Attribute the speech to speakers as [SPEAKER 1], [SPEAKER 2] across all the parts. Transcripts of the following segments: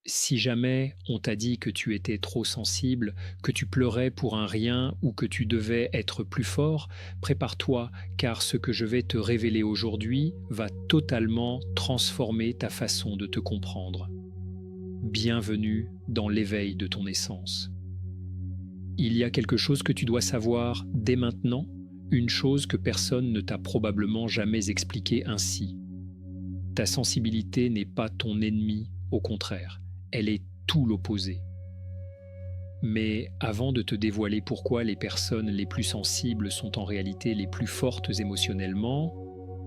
[SPEAKER 1] Si jamais on t'a dit que tu étais trop sensible, que tu pleurais pour un rien ou que tu devais être plus fort, prépare-toi car ce que je vais te révéler aujourd'hui va totalement transformer ta façon de te comprendre. Bienvenue dans l'éveil de ton essence. Il y a quelque chose que tu dois savoir dès maintenant, une chose que personne ne t'a probablement jamais expliqué ainsi. Ta sensibilité n'est pas ton ennemi, au contraire, elle est tout l'opposé. Mais avant de te dévoiler pourquoi les personnes les plus sensibles sont en réalité les plus fortes émotionnellement,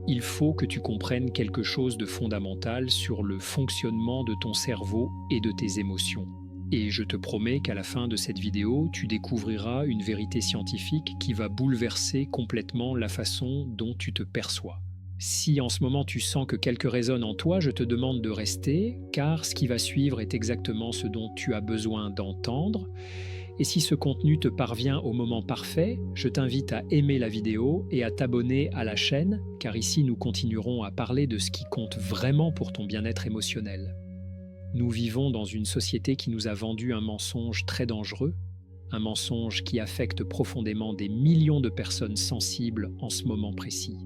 [SPEAKER 1] il faut que tu comprennes quelque chose de fondamental sur le fonctionnement de ton cerveau et de tes émotions. Et je te promets qu'à la fin de cette vidéo, tu découvriras une vérité scientifique qui va bouleverser complètement la façon dont tu te perçois. Si en ce moment tu sens que quelque résonne en toi, je te demande de rester, car ce qui va suivre est exactement ce dont tu as besoin d'entendre. Et si ce contenu te parvient au moment parfait, je t'invite à aimer la vidéo et à t'abonner à la chaîne, car ici nous continuerons à parler de ce qui compte vraiment pour ton bien-être émotionnel. Nous vivons dans une société qui nous a vendu un mensonge très dangereux, un mensonge qui affecte profondément des millions de personnes sensibles en ce moment précis.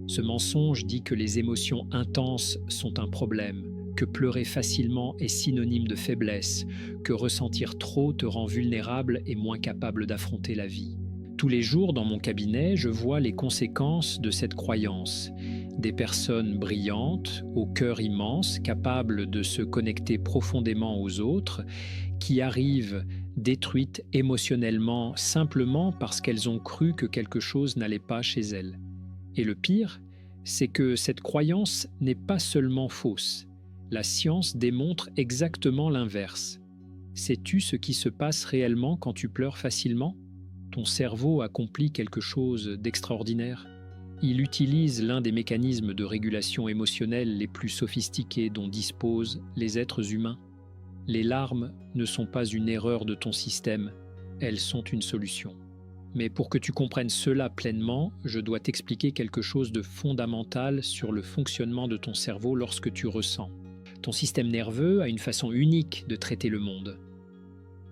[SPEAKER 1] Ce mensonge dit que les émotions intenses sont un problème, que pleurer facilement est synonyme de faiblesse, que ressentir trop te rend vulnérable et moins capable d'affronter la vie. Tous les jours dans mon cabinet, je vois les conséquences de cette croyance. Des personnes brillantes, au cœur immense, capables de se connecter profondément aux autres, qui arrivent détruites émotionnellement simplement parce qu'elles ont cru que quelque chose n'allait pas chez elles. Et le pire, c'est que cette croyance n'est pas seulement fausse. La science démontre exactement l'inverse. Sais-tu ce qui se passe réellement quand tu pleures facilement? Ton cerveau accomplit quelque chose d'extraordinaire. Il utilise l'un des mécanismes de régulation émotionnelle les plus sophistiqués dont disposent les êtres humains. Les larmes ne sont pas une erreur de ton système, elles sont une solution. Mais pour que tu comprennes cela pleinement, je dois t'expliquer quelque chose de fondamental sur le fonctionnement de ton cerveau lorsque tu ressens. Ton système nerveux a une façon unique de traiter le monde.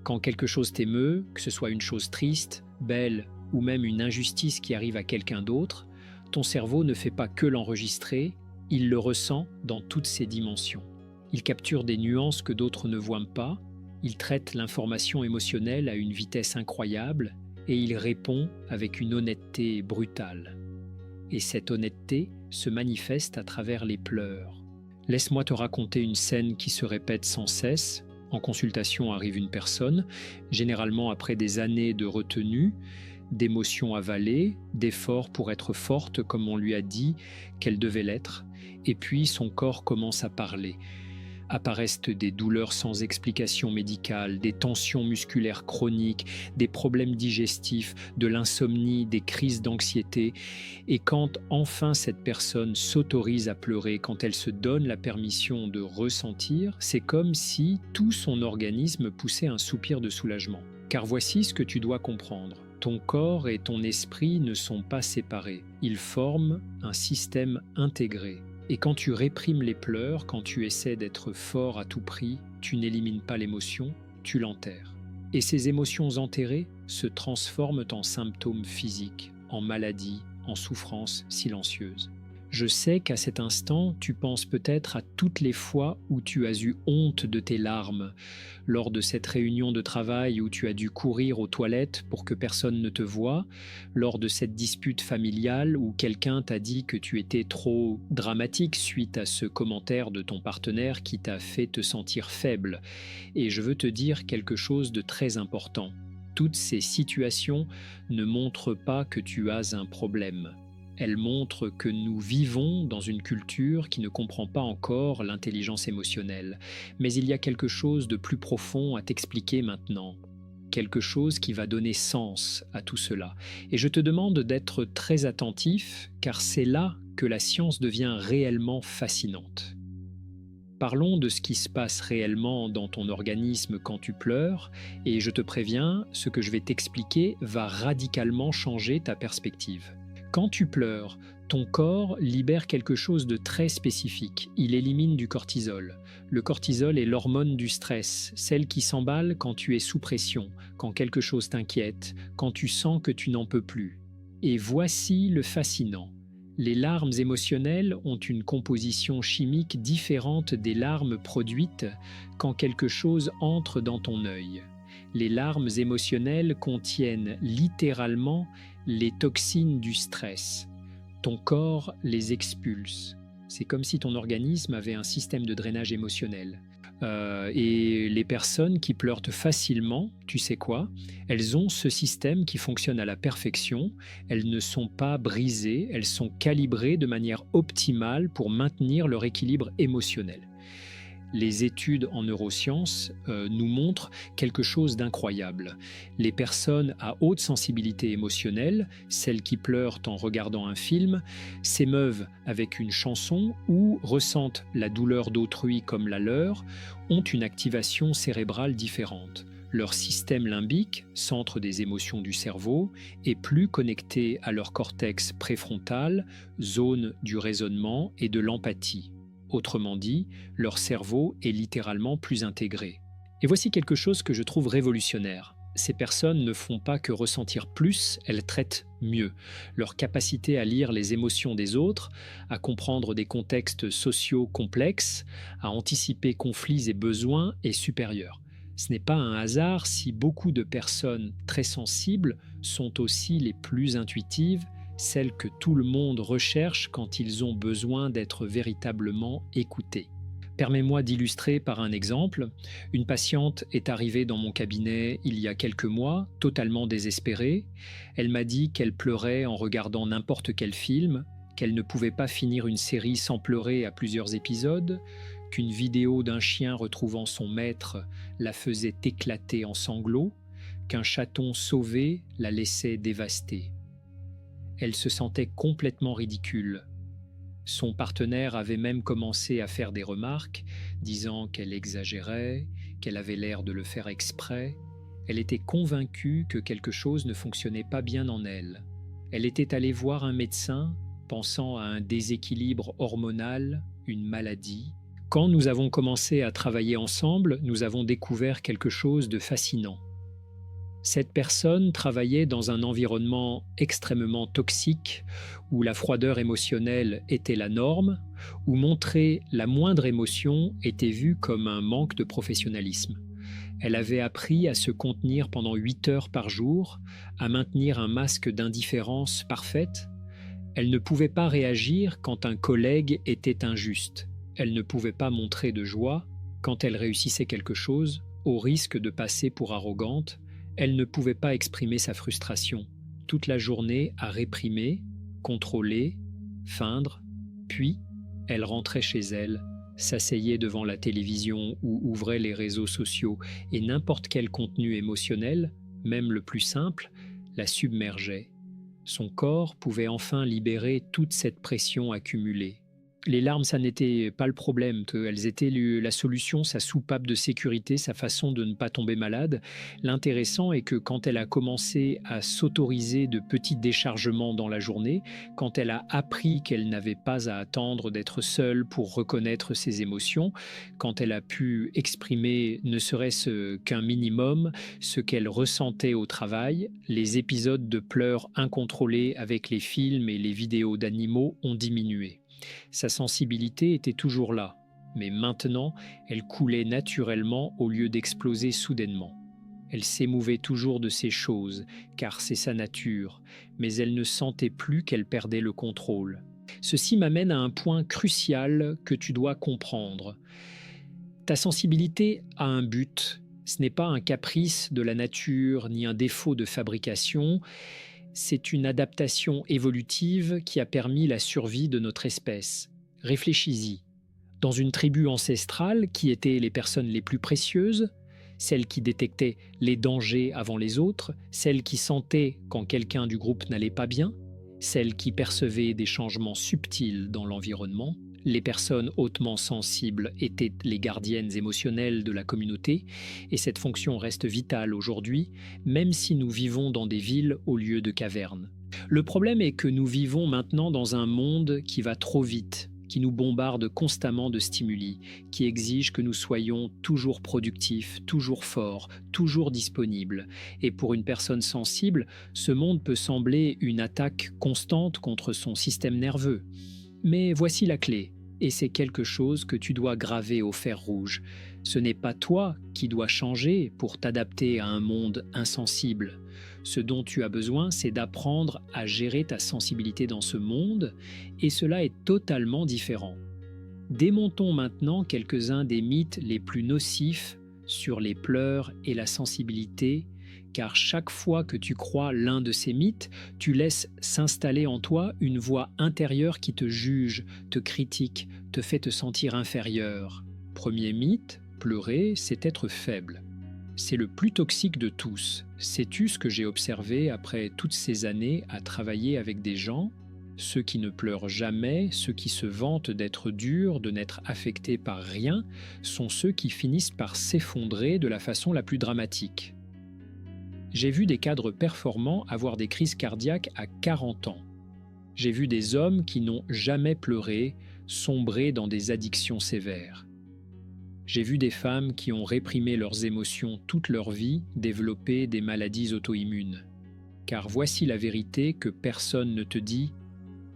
[SPEAKER 1] Quand quelque chose t'émeut, que ce soit une chose triste, belle ou même une injustice qui arrive à quelqu'un d'autre, ton cerveau ne fait pas que l'enregistrer, il le ressent dans toutes ses dimensions. Il capture des nuances que d'autres ne voient pas, il traite l'information émotionnelle à une vitesse incroyable, et il répond avec une honnêteté brutale. Et cette honnêteté se manifeste à travers les pleurs. Laisse-moi te raconter une scène qui se répète sans cesse. En consultation arrive une personne, généralement après des années de retenue, d'émotions avalées, d'efforts pour être forte comme on lui a dit qu'elle devait l'être, et puis son corps commence à parler. Apparaissent des douleurs sans explication médicale, des tensions musculaires chroniques, des problèmes digestifs, de l'insomnie, des crises d'anxiété. Et quand enfin cette personne s'autorise à pleurer, quand elle se donne la permission de ressentir, c'est comme si tout son organisme poussait un soupir de soulagement. Car voici ce que tu dois comprendre. Ton corps et ton esprit ne sont pas séparés. Ils forment un système intégré. Et quand tu réprimes les pleurs, quand tu essaies d'être fort à tout prix, tu n'élimines pas l'émotion, tu l'enterres. Et ces émotions enterrées se transforment en symptômes physiques, en maladies, en souffrances silencieuses. Je sais qu'à cet instant, tu penses peut-être à toutes les fois où tu as eu honte de tes larmes, lors de cette réunion de travail où tu as dû courir aux toilettes pour que personne ne te voie, lors de cette dispute familiale où quelqu'un t'a dit que tu étais trop dramatique suite à ce commentaire de ton partenaire qui t'a fait te sentir faible. Et je veux te dire quelque chose de très important. Toutes ces situations ne montrent pas que tu as un problème. Elle montre que nous vivons dans une culture qui ne comprend pas encore l'intelligence émotionnelle. Mais il y a quelque chose de plus profond à t'expliquer maintenant. Quelque chose qui va donner sens à tout cela. Et je te demande d'être très attentif, car c'est là que la science devient réellement fascinante. Parlons de ce qui se passe réellement dans ton organisme quand tu pleures, et je te préviens, ce que je vais t'expliquer va radicalement changer ta perspective. Quand tu pleures, ton corps libère quelque chose de très spécifique. Il élimine du cortisol. Le cortisol est l'hormone du stress, celle qui s'emballe quand tu es sous pression, quand quelque chose t'inquiète, quand tu sens que tu n'en peux plus. Et voici le fascinant. Les larmes émotionnelles ont une composition chimique différente des larmes produites quand quelque chose entre dans ton œil. Les larmes émotionnelles contiennent littéralement les toxines du stress. Ton corps les expulse. C'est comme si ton organisme avait un système de drainage émotionnel. Et les personnes qui pleurent facilement, tu sais quoi? Elles ont ce système qui fonctionne à la perfection. Elles ne sont pas brisées, elles sont calibrées de manière optimale pour maintenir leur équilibre émotionnel. Les études en neurosciences nous montrent quelque chose d'incroyable. Les personnes à haute sensibilité émotionnelle, celles qui pleurent en regardant un film, s'émeuvent avec une chanson ou ressentent la douleur d'autrui comme la leur, ont une activation cérébrale différente. Leur système limbique, centre des émotions du cerveau, est plus connecté à leur cortex préfrontal, zone du raisonnement et de l'empathie. Autrement dit, leur cerveau est littéralement plus intégré. Et voici quelque chose que je trouve révolutionnaire. Ces personnes ne font pas que ressentir plus, elles traitent mieux. Leur capacité à lire les émotions des autres, à comprendre des contextes sociaux complexes, à anticiper conflits et besoins est supérieure. Ce n'est pas un hasard si beaucoup de personnes très sensibles sont aussi les plus intuitives, celles que tout le monde recherche quand ils ont besoin d'être véritablement écoutés. Permets-moi d'illustrer par un exemple. Une patiente est arrivée dans mon cabinet il y a quelques mois, totalement désespérée. Elle m'a dit qu'elle pleurait en regardant n'importe quel film, qu'elle ne pouvait pas finir une série sans pleurer à plusieurs épisodes, qu'une vidéo d'un chien retrouvant son maître la faisait éclater en sanglots, qu'un chaton sauvé la laissait dévastée. Elle se sentait complètement ridicule. Son partenaire avait même commencé à faire des remarques, disant qu'elle exagérait, qu'elle avait l'air de le faire exprès. Elle était convaincue que quelque chose ne fonctionnait pas bien en elle. Elle était allée voir un médecin, pensant à un déséquilibre hormonal, une maladie. Quand nous avons commencé à travailler ensemble, nous avons découvert quelque chose de fascinant. Cette personne travaillait dans un environnement extrêmement toxique, où la froideur émotionnelle était la norme, où montrer la moindre émotion était vu comme un manque de professionnalisme. Elle avait appris à se contenir pendant 8 heures par jour, à maintenir un masque d'indifférence parfaite. Elle ne pouvait pas réagir quand un collègue était injuste. Elle ne pouvait pas montrer de joie quand elle réussissait quelque chose, au risque de passer pour arrogante. Elle ne pouvait pas exprimer sa frustration, toute la journée à réprimer, contrôler, feindre, puis elle rentrait chez elle, s'asseyait devant la télévision ou ouvrait les réseaux sociaux et n'importe quel contenu émotionnel, même le plus simple, la submergeait. Son corps pouvait enfin libérer toute cette pression accumulée. Les larmes, ça n'était pas le problème. Elles étaient la solution, sa soupape de sécurité, sa façon de ne pas tomber malade. L'intéressant est que quand elle a commencé à s'autoriser de petits déchargements dans la journée, quand elle a appris qu'elle n'avait pas à attendre d'être seule pour reconnaître ses émotions, quand elle a pu exprimer ne serait-ce qu'un minimum ce qu'elle ressentait au travail, les épisodes de pleurs incontrôlés avec les films et les vidéos d'animaux ont diminué. Sa sensibilité était toujours là, mais maintenant, elle coulait naturellement au lieu d'exploser soudainement. Elle s'émouvait toujours de ces choses, car c'est sa nature, mais elle ne sentait plus qu'elle perdait le contrôle. Ceci m'amène à un point crucial que tu dois comprendre. Ta sensibilité a un but. Ce n'est pas un caprice de la nature ni un défaut de fabrication. C'est une adaptation évolutive qui a permis la survie de notre espèce. Réfléchis-y. Dans une tribu ancestrale, qui étaient les personnes les plus précieuses, celles qui détectaient les dangers avant les autres, celles qui sentaient quand quelqu'un du groupe n'allait pas bien, celles qui percevaient des changements subtils dans l'environnement, les personnes hautement sensibles étaient les gardiennes émotionnelles de la communauté et cette fonction reste vitale aujourd'hui, même si nous vivons dans des villes au lieu de cavernes. Le problème est que nous vivons maintenant dans un monde qui va trop vite, qui nous bombarde constamment de stimuli, qui exige que nous soyons toujours productifs, toujours forts, toujours disponibles. Et pour une personne sensible, ce monde peut sembler une attaque constante contre son système nerveux. Mais voici la clé, et c'est quelque chose que tu dois graver au fer rouge. Ce n'est pas toi qui dois changer pour t'adapter à un monde insensible. Ce dont tu as besoin, c'est d'apprendre à gérer ta sensibilité dans ce monde, et cela est totalement différent. Démontons maintenant quelques-uns des mythes les plus nocifs sur les pleurs et la sensibilité, car chaque fois que tu crois l'un de ces mythes, tu laisses s'installer en toi une voix intérieure qui te juge, te critique, te fait te sentir inférieur. Premier mythe, pleurer, c'est être faible. C'est le plus toxique de tous. Sais-tu ce que j'ai observé après toutes ces années à travailler avec des gens? Ceux qui ne pleurent jamais, ceux qui se vantent d'être durs, de n'être affectés par rien, sont ceux qui finissent par s'effondrer de la façon la plus dramatique. J'ai vu des cadres performants avoir des crises cardiaques à 40 ans. J'ai vu des hommes qui n'ont jamais pleuré sombrer dans des addictions sévères. J'ai vu des femmes qui ont réprimé leurs émotions toute leur vie développer des maladies auto-immunes. Car voici la vérité que personne ne te dit: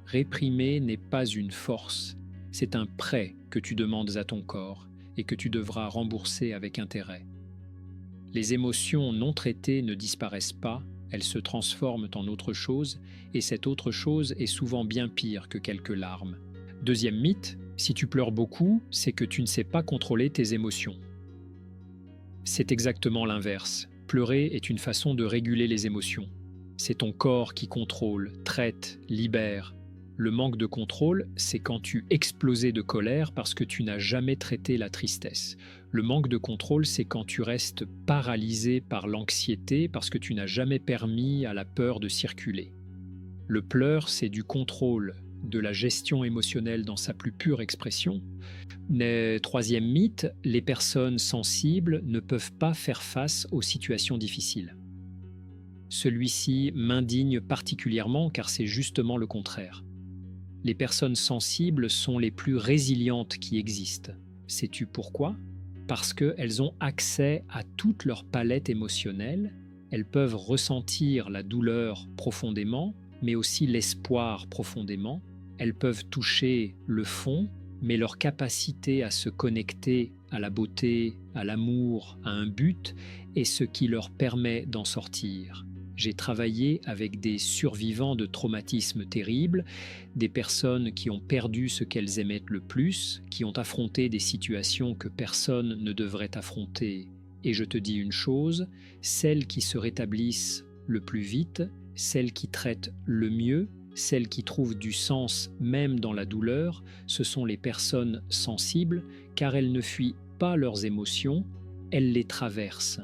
[SPEAKER 1] réprimer n'est pas une force, c'est un prêt que tu demandes à ton corps et que tu devras rembourser avec intérêt. Les émotions non traitées ne disparaissent pas, elles se transforment en autre chose, et cette autre chose est souvent bien pire que quelques larmes. Deuxième mythe, si tu pleures beaucoup, c'est que tu ne sais pas contrôler tes émotions. C'est exactement l'inverse. Pleurer est une façon de réguler les émotions. C'est ton corps qui contrôle, traite, libère. Le manque de contrôle, c'est quand tu explosais de colère parce que tu n'as jamais traité la tristesse. Le manque de contrôle, c'est quand tu restes paralysé par l'anxiété parce que tu n'as jamais permis à la peur de circuler. Le pleur, c'est du contrôle, de la gestion émotionnelle dans sa plus pure expression. Troisième mythe, les personnes sensibles ne peuvent pas faire face aux situations difficiles. Celui-ci m'indigne particulièrement car c'est justement le contraire. Les personnes sensibles sont les plus résilientes qui existent. Sais-tu pourquoi? Parce qu'elles ont accès à toute leur palette émotionnelle, elles peuvent ressentir la douleur profondément, mais aussi l'espoir profondément. Elles peuvent toucher le fond, mais leur capacité à se connecter à la beauté, à l'amour, à un but, est ce qui leur permet d'en sortir. J'ai travaillé avec des survivants de traumatismes terribles, des personnes qui ont perdu ce qu'elles aimaient le plus, qui ont affronté des situations que personne ne devrait affronter. Et je te dis une chose, celles qui se rétablissent le plus vite, celles qui traitent le mieux, celles qui trouvent du sens même dans la douleur, ce sont les personnes sensibles, car elles ne fuient pas leurs émotions, elles les traversent.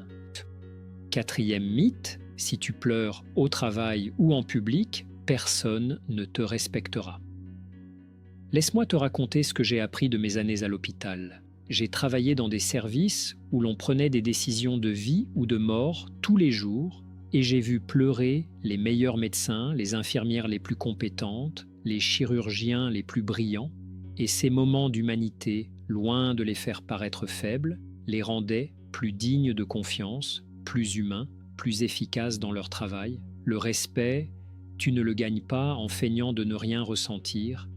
[SPEAKER 1] Quatrième mythe, si tu pleures au travail ou en public, personne ne te respectera. Laisse-moi te raconter ce que j'ai appris de mes années à l'hôpital. J'ai travaillé dans des services où l'on prenait des décisions de vie ou de mort tous les jours, et j'ai vu pleurer les meilleurs médecins, les infirmières les plus compétentes, les chirurgiens les plus brillants, et ces moments d'humanité, loin de les faire paraître faibles, les rendaient plus dignes de confiance, plus humains, plus efficaces dans leur travail. Le respect, tu ne le gagnes pas en feignant de ne rien ressentir,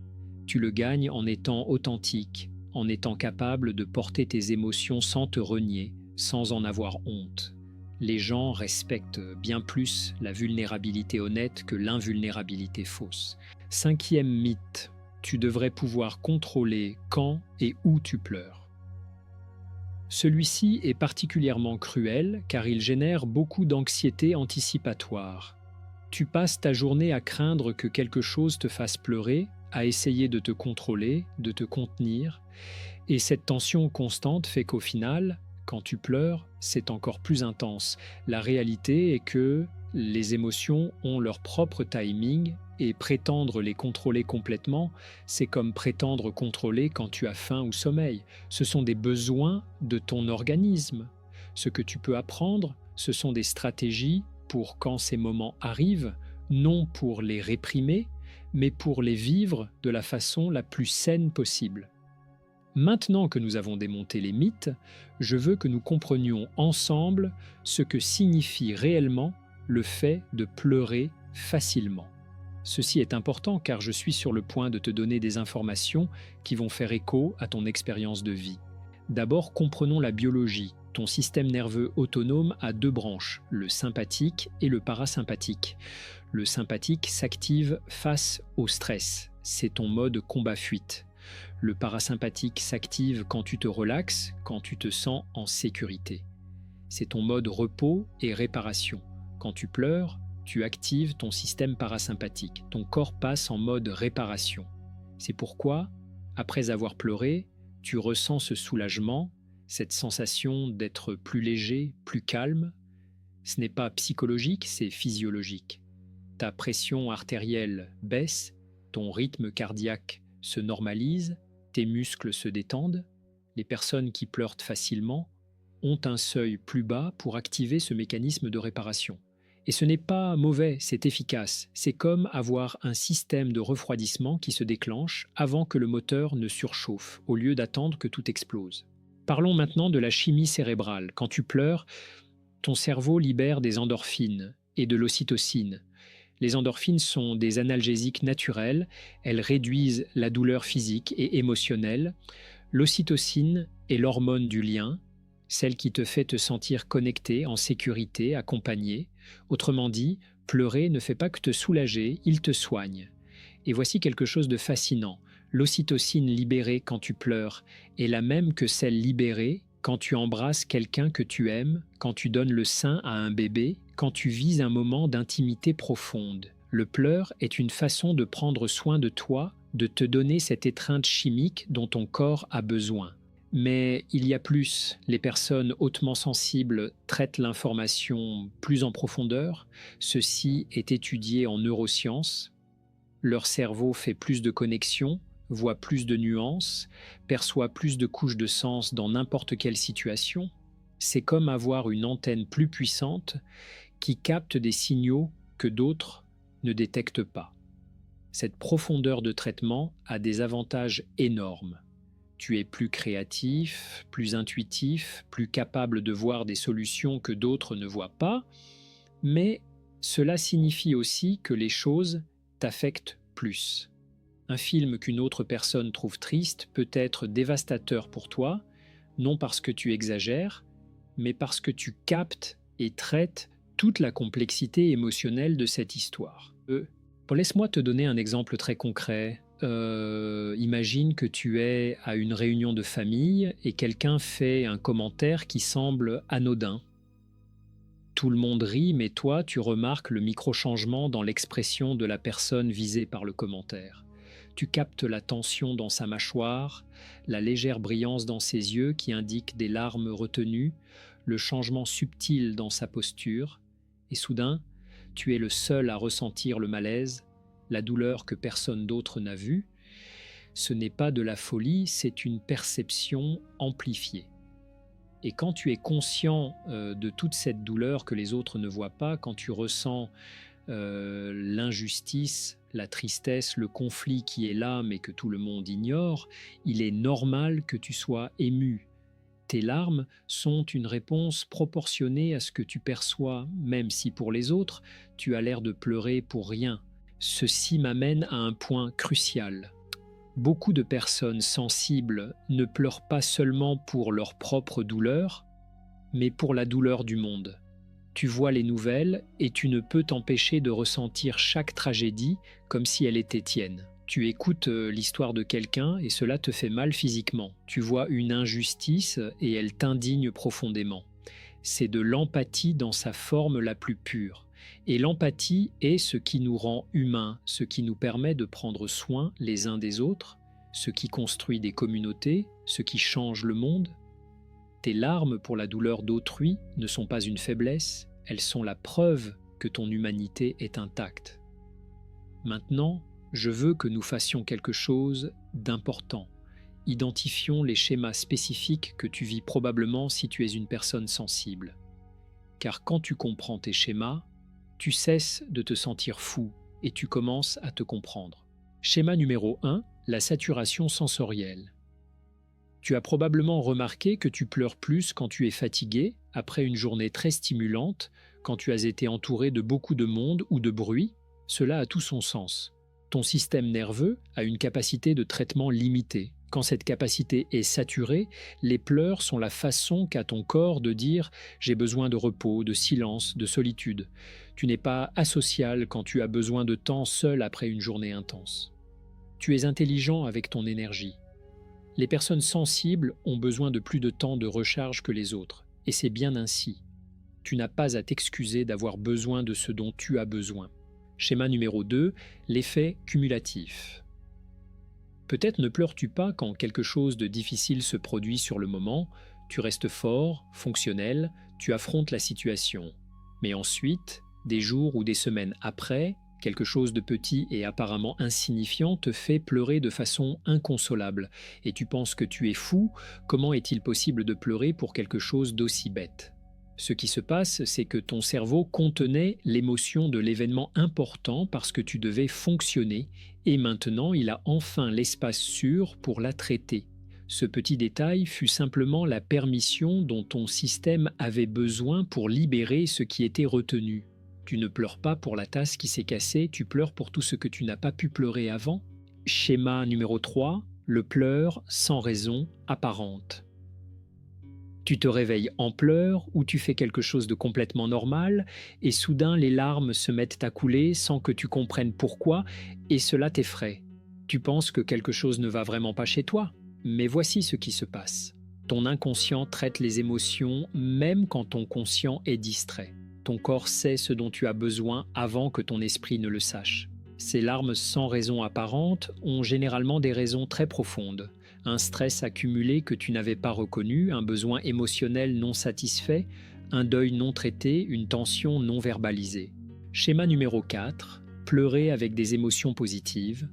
[SPEAKER 1] tu le gagnes en étant authentique, en étant capable de porter tes émotions sans te renier, sans en avoir honte. Les gens respectent bien plus la vulnérabilité honnête que l'invulnérabilité fausse. Cinquième mythe, tu devrais pouvoir contrôler quand et où tu pleures. Celui-ci est particulièrement cruel car il génère beaucoup d'anxiété anticipatoire. Tu passes ta journée à craindre que quelque chose te fasse pleurer, à essayer de te contrôler, de te contenir, et cette tension constante fait qu'au final, quand tu pleures, c'est encore plus intense. La réalité est que les émotions ont leur propre timing et prétendre les contrôler complètement, c'est comme prétendre contrôler quand tu as faim ou sommeil. Ce sont des besoins de ton organisme. Ce que tu peux apprendre, ce sont des stratégies pour quand ces moments arrivent, non pour les réprimer, mais pour les vivre de la façon la plus saine possible. Maintenant que nous avons démonté les mythes, je veux que nous comprenions ensemble ce que signifie réellement le fait de pleurer facilement. Ceci est important car je suis sur le point de te donner des informations qui vont faire écho à ton expérience de vie. D'abord, comprenons la biologie. Ton système nerveux autonome a deux branches, le sympathique et le parasympathique. Le sympathique s'active face au stress. C'est ton mode combat-fuite. Le parasympathique s'active quand tu te relaxes, quand tu te sens en sécurité. C'est ton mode repos et réparation. Quand tu pleures, tu actives ton système parasympathique. Ton corps passe en mode réparation. C'est pourquoi, après avoir pleuré, tu ressens ce soulagement, cette sensation d'être plus léger, plus calme. Ce n'est pas psychologique, c'est physiologique. Ta pression artérielle baisse, ton rythme cardiaque se normalise, tes muscles se détendent. Les personnes qui pleurent facilement ont un seuil plus bas pour activer ce mécanisme de réparation. Et ce n'est pas mauvais, c'est efficace. C'est comme avoir un système de refroidissement qui se déclenche avant que le moteur ne surchauffe, au lieu d'attendre que tout explose. Parlons maintenant de la chimie cérébrale. Quand tu pleures, ton cerveau libère des endorphines et de l'ocytocine. Les endorphines sont des analgésiques naturels, elles réduisent la douleur physique et émotionnelle. L'ocytocine est l'hormone du lien, celle qui te fait te sentir connecté, en sécurité, accompagné. Autrement dit, pleurer ne fait pas que te soulager, il te soigne. Et voici quelque chose de fascinant. L'ocytocine libérée quand tu pleures est la même que celle libérée quand tu embrasses quelqu'un que tu aimes, quand tu donnes le sein à un bébé, quand tu vis un moment d'intimité profonde. Le pleur est une façon de prendre soin de toi, de te donner cette étreinte chimique dont ton corps a besoin. Mais il y a plus. Les personnes hautement sensibles traitent l'information plus en profondeur. Ceci est étudié en neurosciences. Leur cerveau fait plus de connexions, voit plus de nuances, perçoit plus de couches de sens dans n'importe quelle situation. C'est comme avoir une antenne plus puissante qui capte des signaux que d'autres ne détectent pas. Cette profondeur de traitement a des avantages énormes. Tu es plus créatif, plus intuitif, plus capable de voir des solutions que d'autres ne voient pas, mais cela signifie aussi que les choses t'affectent plus. Un film qu'une autre personne trouve triste peut être dévastateur pour toi, non parce que tu exagères, mais parce que tu captes et traites toute la complexité émotionnelle de cette histoire. Laisse-moi te donner un exemple très concret. Imagine que tu es à une réunion de famille et quelqu'un fait un commentaire qui semble anodin. Tout le monde rit, mais toi, tu remarques le micro-changement dans l'expression de la personne visée par le commentaire. Tu captes la tension dans sa mâchoire, la légère brillance dans ses yeux qui indique des larmes retenues, le changement subtil dans sa posture, et soudain, tu es le seul à ressentir le malaise, la douleur que personne d'autre n'a vue. Ce n'est pas de la folie, c'est une perception amplifiée. Et quand tu es conscient de toute cette douleur que les autres ne voient pas, quand tu ressens l'injustice, la tristesse, le conflit qui est là mais que tout le monde ignore, il est normal que tu sois ému. Tes larmes sont une réponse proportionnée à ce que tu perçois, même si pour les autres, tu as l'air de pleurer pour rien. Ceci m'amène à un point crucial. Beaucoup de personnes sensibles ne pleurent pas seulement pour leur propre douleur, mais pour la douleur du monde. Tu vois les nouvelles et tu ne peux t'empêcher de ressentir chaque tragédie comme si elle était tienne. Tu écoutes l'histoire de quelqu'un et cela te fait mal physiquement. Tu vois une injustice et elle t'indigne profondément. C'est de l'empathie dans sa forme la plus pure. Et l'empathie est ce qui nous rend humains, ce qui nous permet de prendre soin les uns des autres, ce qui construit des communautés, ce qui change le monde. Tes larmes pour la douleur d'autrui ne sont pas une faiblesse, elles sont la preuve que ton humanité est intacte. Maintenant, je veux que nous fassions quelque chose d'important. Identifions les schémas spécifiques que tu vis probablement si tu es une personne sensible. Car quand tu comprends tes schémas, tu cesses de te sentir fou, et tu commences à te comprendre. Schéma numéro 1, la saturation sensorielle. Tu as probablement remarqué que tu pleures plus quand tu es fatigué, après une journée très stimulante, quand tu as été entouré de beaucoup de monde ou de bruit. Cela a tout son sens. Ton système nerveux a une capacité de traitement limitée. Quand cette capacité est saturée, les pleurs sont la façon qu'a ton corps de dire « j'ai besoin de repos, de silence, de solitude ». Tu n'es pas asocial quand tu as besoin de temps seul après une journée intense. Tu es intelligent avec ton énergie. Les personnes sensibles ont besoin de plus de temps de recharge que les autres, et c'est bien ainsi. Tu n'as pas à t'excuser d'avoir besoin de ce dont tu as besoin. Schéma numéro 2, l'effet cumulatif. Peut-être ne pleures-tu pas quand quelque chose de difficile se produit sur le moment, tu restes fort, fonctionnel, tu affrontes la situation. Mais ensuite, des jours ou des semaines après, quelque chose de petit et apparemment insignifiant te fait pleurer de façon inconsolable, et tu penses que tu es fou, comment est-il possible de pleurer pour quelque chose d'aussi bête ? Ce qui se passe, c'est que ton cerveau contenait l'émotion de l'événement important parce que tu devais fonctionner, et maintenant il a enfin l'espace sûr pour la traiter. Ce petit détail fut simplement la permission dont ton système avait besoin pour libérer ce qui était retenu. Tu ne pleures pas pour la tasse qui s'est cassée, tu pleures pour tout ce que tu n'as pas pu pleurer avant. Schéma numéro 3, le pleur sans raison apparente. Tu te réveilles en pleurs ou tu fais quelque chose de complètement normal et soudain les larmes se mettent à couler sans que tu comprennes pourquoi et cela t'effraie. Tu penses que quelque chose ne va vraiment pas chez toi, mais voici ce qui se passe. Ton inconscient traite les émotions même quand ton conscient est distrait. Ton corps sait ce dont tu as besoin avant que ton esprit ne le sache. Ces larmes sans raison apparente ont généralement des raisons très profondes. Un stress accumulé que tu n'avais pas reconnu, un besoin émotionnel non satisfait, un deuil non traité, une tension non verbalisée. Schéma numéro 4, pleurer avec des émotions positives.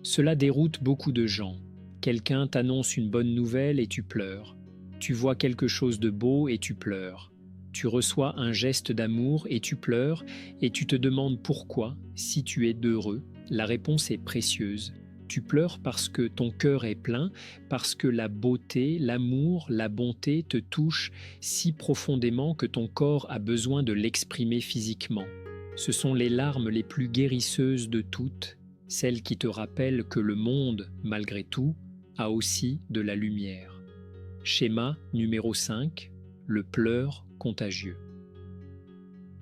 [SPEAKER 1] Cela déroute beaucoup de gens. Quelqu'un t'annonce une bonne nouvelle et tu pleures. Tu vois quelque chose de beau et tu pleures. Tu reçois un geste d'amour et tu pleures et tu te demandes pourquoi, si tu es heureux. La réponse est précieuse. Tu pleures parce que ton cœur est plein, parce que la beauté, l'amour, la bonté te touchent si profondément que ton corps a besoin de l'exprimer physiquement. Ce sont les larmes les plus guérisseuses de toutes, celles qui te rappellent que le monde, malgré tout, a aussi de la lumière. Schéma numéro 5, le pleur contagieux.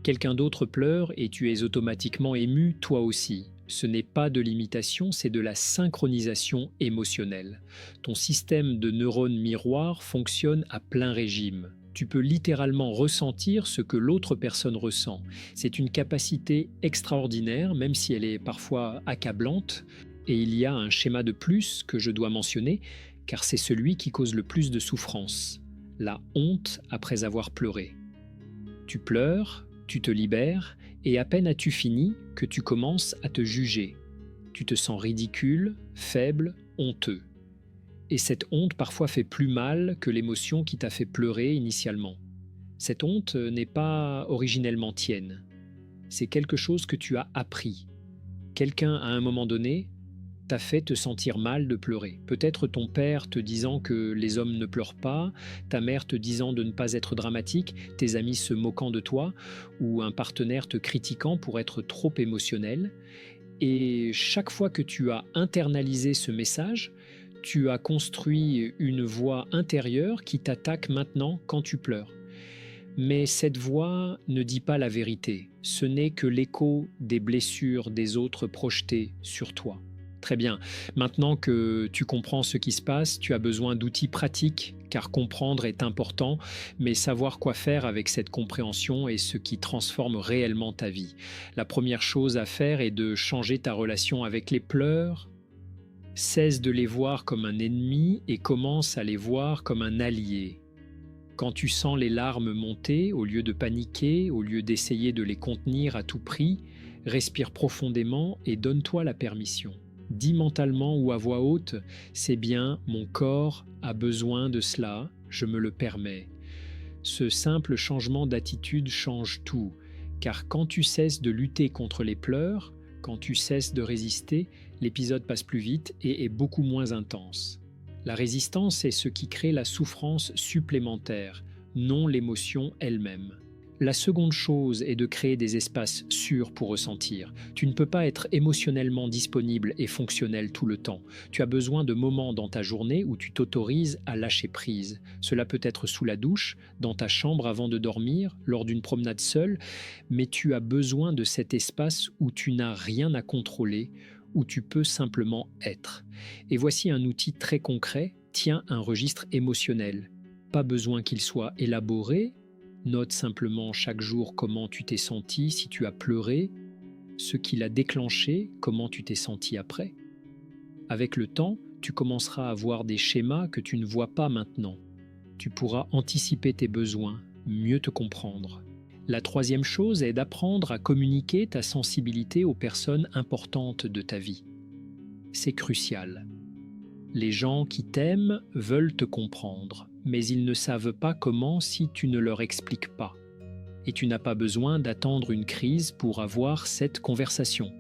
[SPEAKER 1] Quelqu'un d'autre pleure et tu es automatiquement ému toi aussi. Ce n'est pas de l'imitation, c'est de la synchronisation émotionnelle. Ton système de neurones miroirs fonctionne à plein régime. Tu peux littéralement ressentir ce que l'autre personne ressent. C'est une capacité extraordinaire, même si elle est parfois accablante. Et il y a un schéma de plus que je dois mentionner, car c'est celui qui cause le plus de souffrance. La honte après avoir pleuré. Tu pleures, tu te libères, et à peine as-tu fini que tu commences à te juger. Tu te sens ridicule, faible, honteux. Et cette honte parfois fait plus mal que l'émotion qui t'a fait pleurer initialement. Cette honte n'est pas originellement tienne. C'est quelque chose que tu as appris. Quelqu'un, à un moment donné, t'a fait te sentir mal de pleurer. Peut-être ton père te disant que les hommes ne pleurent pas, ta mère te disant de ne pas être dramatique, tes amis se moquant de toi, ou un partenaire te critiquant pour être trop émotionnel. Et chaque fois que tu as internalisé ce message, tu as construit une voix intérieure qui t'attaque maintenant quand tu pleures. Mais cette voix ne dit pas la vérité. Ce n'est que l'écho des blessures des autres projetées sur toi. Très bien. Maintenant que tu comprends ce qui se passe, tu as besoin d'outils pratiques, car comprendre est important, mais savoir quoi faire avec cette compréhension est ce qui transforme réellement ta vie. La première chose à faire est de changer ta relation avec les pleurs. Cesse de les voir comme un ennemi et commence à les voir comme un allié. Quand tu sens les larmes monter, au lieu de paniquer, au lieu d'essayer de les contenir à tout prix, respire profondément et donne-toi la permission. Dis mentalement ou à voix haute, c'est bien, mon corps a besoin de cela, je me le permets. Ce simple changement d'attitude change tout, car quand tu cesses de lutter contre les pleurs, Quand tu cesses de résister, l'épisode passe plus vite et est beaucoup moins intense. La résistance est ce qui crée la souffrance supplémentaire, non l'émotion elle-même. La seconde chose est de créer des espaces sûrs pour ressentir. Tu ne peux pas être émotionnellement disponible et fonctionnel tout le temps. Tu as besoin de moments dans ta journée où tu t'autorises à lâcher prise. Cela peut être sous la douche, dans ta chambre avant de dormir, lors d'une promenade seule, mais tu as besoin de cet espace où tu n'as rien à contrôler, où tu peux simplement être. Et voici un outil très concret, tiens un registre émotionnel. Pas besoin qu'il soit élaboré. Note simplement chaque jour comment tu t'es senti, si tu as pleuré, ce qui l'a déclenché, comment tu t'es senti après. Avec le temps, tu commenceras à voir des schémas que tu ne vois pas maintenant. Tu pourras anticiper tes besoins, mieux te comprendre. La troisième chose est d'apprendre à communiquer ta sensibilité aux personnes importantes de ta vie. C'est crucial. Les gens qui t'aiment veulent te comprendre, mais ils ne savent pas comment si tu ne leur expliques pas. Et tu n'as pas besoin d'attendre une crise pour avoir cette conversation.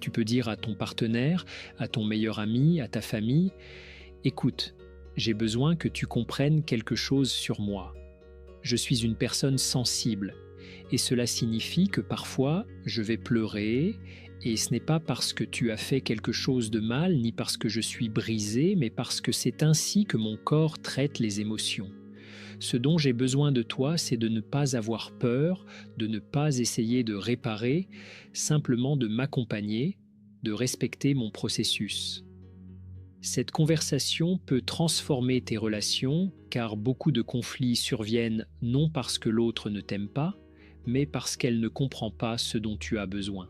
[SPEAKER 1] Tu peux dire à ton partenaire, à ton meilleur ami, à ta famille, « Écoute, j'ai besoin que tu comprennes quelque chose sur moi. Je suis une personne sensible, et cela signifie que parfois je vais pleurer, et ce n'est pas parce que tu as fait quelque chose de mal, ni parce que je suis brisé, mais parce que c'est ainsi que mon corps traite les émotions. Ce dont j'ai besoin de toi, c'est de ne pas avoir peur, de ne pas essayer de réparer, simplement de m'accompagner, de respecter mon processus. » Cette conversation peut transformer tes relations, car beaucoup de conflits surviennent non parce que l'autre ne t'aime pas, mais parce qu'elle ne comprend pas ce dont tu as besoin.